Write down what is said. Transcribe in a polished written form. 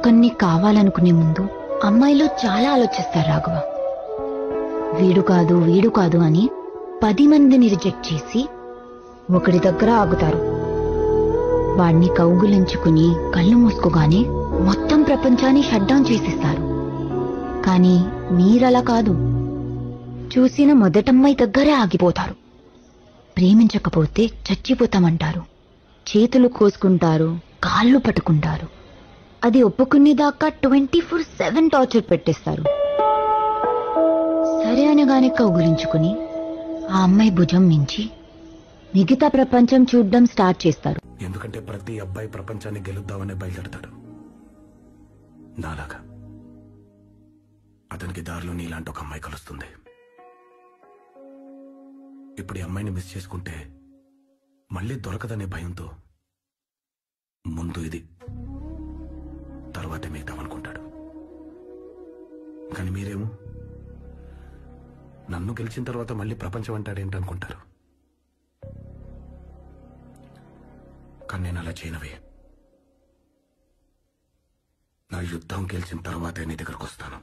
ఒకరిని కావాలనుకునే ముందు అమ్మాయిలు చాలా ఆలోచిస్తారు రాఘవ. వీడు కాదు అని 10 మందిని రిజెక్ట్ చేసి ఒకడి దగ్గర ఆగుతారు. వాడిని కౌగులించుకుని కళ్ళు మూసుకోగానే మొత్తం ప్రపంచాన్ని షట్ డౌన్ చేసిస్తారు. కానీ మీరలా కాదు. చూసిన మొదటమ్మాయి దగ్గరే ఆగిపోతారు. ప్రేమించకపోతే చచ్చిపోతామంటారు. చేతులు కోసుకుంటారు, కాళ్ళు పట్టుకుంటారు. అది ఒప్పుకునేదాకా 24/7 టార్చర్ పెట్టేస్తారు. సరే అనగానే కౌగులించుకుని ఆ అమ్మాయి భుజం మించి మిగతా ప్రపంచం చూడ్డం స్టార్ట్ చేస్తారు. ఎందుకంటే ప్రతి అబ్బాయి ప్రపంచాన్ని గెలుద్దామనే బయలుదేరతాడు. నాలాగా అతనికి దారిలో నీలాంటి ఒక అమ్మాయి కలుస్తుంది. ఇప్పుడు ఈ అమ్మాయిని మిస్ చేసుకుంటే మళ్ళీ దొరకదనే భయంతో ముందు ఇది, తర్వాతే మిగతామనుకుంటాడు. కానీ మీరేమో నన్ను గెలిచిన తర్వాత మళ్ళీ ప్రపంచం అంటాడేంటనుకుంటారు. కానీ నేను అలా చేయనవే. నా యుద్ధం గెలిచిన తర్వాతే నీ దగ్గరకు వస్తాను.